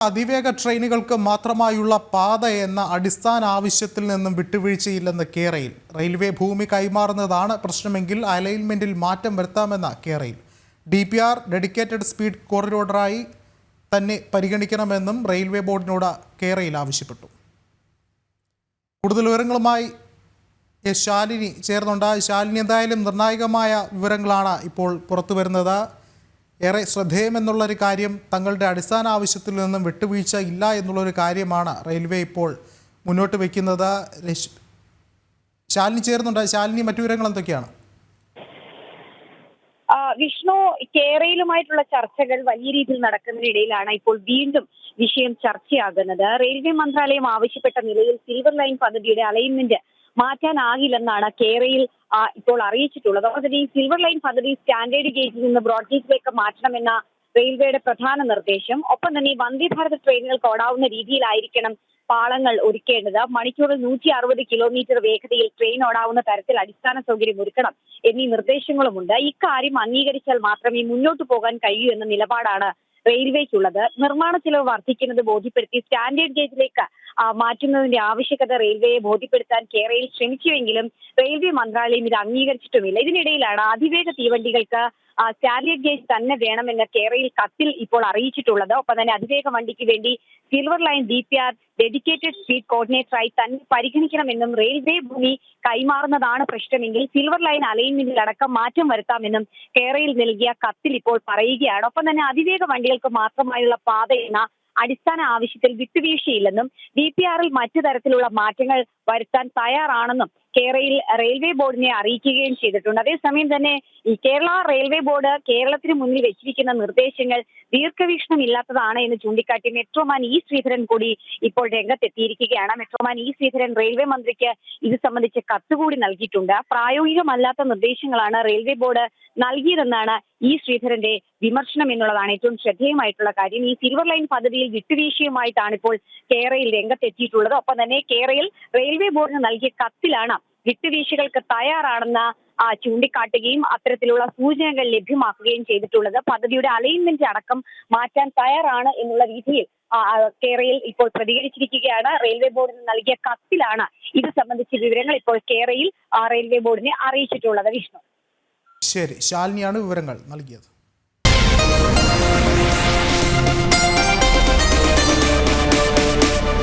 അതിവേഗ ട്രെയിനുകൾക്ക് മാത്രമായുള്ള പാത എന്ന അടിസ്ഥാന ആവശ്യത്തിൽ നിന്നും വിട്ടുവീഴ്ചയില്ലെന്ന് കേരയിൽ. റെയിൽവേ ഭൂമി കൈമാറുന്നതാണ് പ്രശ്നമെങ്കിൽ അലൈൻമെന്റിൽ മാറ്റം വരുത്താമെന്ന കേരയിൽ. DPR ഡെഡിക്കേറ്റഡ് സ്പീഡ് കോറിഡോറായി തന്നെ പരിഗണിക്കണമെന്നും റെയിൽവേ ബോർഡിനോട് കേരയിൽ ആവശ്യപ്പെട്ടു. കൂടുതൽ വിവരങ്ങളുമായി ശാലിനി ചേർന്നുണ്ട്. ശാലിനി, എന്തായാലും നിർണായകമായ വിവരങ്ങളാണ് ഇപ്പോൾ പുറത്തു വരുന്നത്. ഏറെ ശ്രദ്ധേയമെന്നുള്ളൊരു കാര്യം, തങ്ങളുടെ അടിസ്ഥാന ആവശ്യത്തിൽ നിന്നും വിട്ടുവീഴ്ച ഇല്ല എന്നുള്ളൊരു കാര്യമാണ് റെയിൽവേ ഇപ്പോൾ മുന്നോട്ട് വയ്ക്കുന്നത്. ശാലിനി ചേർന്നുണ്ട്. ശാലിനി, മറ്റു വിവരങ്ങൾ എന്തൊക്കെയാണ്? വിഷ്ണു, കേരളവുമായിട്ടുള്ള ചർച്ചകൾ വലിയ രീതിയിൽ നടക്കുന്നതിനിടയിലാണ് ഇപ്പോൾ വീണ്ടും വിഷയം ചർച്ചയാകുന്നത്. റെയിൽവേ മന്ത്രാലയം ആവശ്യപ്പെട്ട നിലയിൽ സിൽവർ ലൈൻ പദ്ധതിയുടെ അലൈൻമെന്റ് മാറ്റാനാകില്ലെന്നാണ് കേരയിൽ ഇപ്പോൾ അറിയിച്ചിട്ടുള്ളത്. അതുപോലെ ഈ സിൽവർ ലൈൻ പദ്ധതി സ്റ്റാൻഡേർഡ് ഗേജിൽ നിന്ന് ബ്രോഡ് ഗേജിലേക്ക് മാറ്റണമെന്ന റെയിൽവേയുടെ പ്രധാന നിർദ്ദേശം. ഒപ്പം തന്നെ ഈ വന്ദേ ഭാരത് ട്രെയിനുകൾക്ക് ഓടാവുന്ന രീതിയിലായിരിക്കണം പാളങ്ങൾ ഒരുക്കേണ്ടത്. മണിക്കൂറിൽ 160 കിലോമീറ്റർ വേഗതയിൽ ട്രെയിൻ ഓടാവുന്ന തരത്തിൽ അടിസ്ഥാന സൗകര്യം ഒരുക്കണം എന്നീ നിർദ്ദേശങ്ങളുമുണ്ട്. ഇക്കാര്യം അംഗീകരിച്ചാൽ മാത്രമേ മുന്നോട്ട് പോകാൻ കഴിയൂ എന്ന നിലപാടാണ് റെയിൽവേക്കുള്ളത്. നിർമ്മാണ ചെലവ് വർദ്ധിക്കുന്നത് ബോധ്യപ്പെടുത്തി സ്റ്റാൻഡേർഡ് ഗേജിലേക്ക് മാറ്റുന്നതിന്റെ ആവശ്യകത റെയിൽവേയെ ബോധ്യപ്പെടുത്താൻ കേരളയിൽ ശ്രമിച്ചുവെങ്കിലും റെയിൽവേ മന്ത്രാലയം ഇത് അംഗീകരിച്ചിട്ടുമില്ല. ഇതിനിടയിലാണ് അതിവേഗ തീവണ്ടികൾക്ക് സ്റ്റാൻഡേർഡ് ഗേജ് തന്നെ വേണമെന്ന് കേരളയിൽ കത്തിൽ ഇപ്പോൾ അറിയിച്ചിട്ടുള്ളത്. ഒപ്പം തന്നെ അതിവേഗ വണ്ടിക്ക് വേണ്ടി silver line DPR dedicated speed കോർഡിനേറ്ററായി തന്നെ പരിഗണിക്കണമെന്നും റെയിൽവേ ഭൂമി കൈമാറുന്നതാണ് പ്രശ്നമെങ്കിൽ സിൽവർ ലൈൻ അലൈൻമെന്റിൽ അടക്കം മാറ്റം വരുത്താമെന്നും കേരളയിൽ നൽകിയ കത്തിൽ ഇപ്പോൾ പറയുകയാണ്. ഒപ്പം തന്നെ അതിവേഗ വണ്ടികൾക്ക് മാത്രമായുള്ള പാത എന്ന അടിസ്ഥാന ആവശ്യത്തിൽ വിട്ടുവീഴ്ചയില്ലെന്നും DPRൽ മറ്റു തരത്തിലുള്ള മാറ്റങ്ങൾ വരുത്താൻ തയ്യാറാണെന്നും കേരളയിൽ റെയിൽവേ ബോർഡിനെ അറിയിക്കുകയും ചെയ്തിട്ടുണ്ട്. അതേസമയം തന്നെ ഈ കേരള റെയിൽവേ ബോർഡ് കേരളത്തിന് മുന്നിൽ വെച്ചിരിക്കുന്ന നിർദ്ദേശങ്ങൾ ദീർഘവീക്ഷണമില്ലാത്തതാണ് എന്ന് ചൂണ്ടിക്കാട്ടി മെട്രോമാൻ E ശ്രീധരൻ കൂടി ഇപ്പോൾ രംഗത്തെത്തിയിരിക്കുകയാണ്. മെട്രോമാൻ E ശ്രീധരൻ റെയിൽവേ മന്ത്രിക്ക് ഇത് സംബന്ധിച്ച് കത്തുകൂടി നൽകിയിട്ടുണ്ട്. പ്രായോഗികമല്ലാത്ത നിർദ്ദേശങ്ങളാണ് റെയിൽവേ ബോർഡ് നൽകിയതെന്നാണ് E ശ്രീധരന്റെ വിമർശനം എന്നുള്ളതാണ് ഏറ്റവും ശ്രദ്ധേയമായിട്ടുള്ള കാര്യം. ഈ സിൽവർ ലൈൻ പദ്ധതിയിൽ വിട്ടുവീഴ്ചയുമായിട്ടാണ് ഇപ്പോൾ കേരളയിൽ രംഗത്തെത്തിയിട്ടുള്ളത്. ഒപ്പം തന്നെ കേരളയിൽ റെയിൽവേ ബോർഡിന് നൽകിയ കത്തിലാണ് വിട്ടുവീഴ്ചകൾക്ക് തയ്യാറാണെന്ന് ചൂണ്ടിക്കാട്ടുകയും അത്തരത്തിലുള്ള സൂചനകൾ ലഭ്യമാക്കുകയും ചെയ്തിട്ടുള്ളത്. പദ്ധതിയുടെ അലൈൻമെന്റ് അടക്കം മാറ്റാൻ തയ്യാറാണ് എന്നുള്ള രീതിയിൽ കേരളയിൽ ഇപ്പോൾ പ്രതികരിച്ചിരിക്കുകയാണ്. റെയിൽവേ ബോർഡിന് നൽകിയ കത്തിലാണ് ഇത് സംബന്ധിച്ച വിവരങ്ങൾ ഇപ്പോൾ കേരളയിൽ റെയിൽവേ ബോർഡിനെ അറിയിച്ചിട്ടുള്ളത്. വിഷ്ണു, ശരി, ശാലിനിയാണ് വിവരങ്ങൾ നൽകിയത്.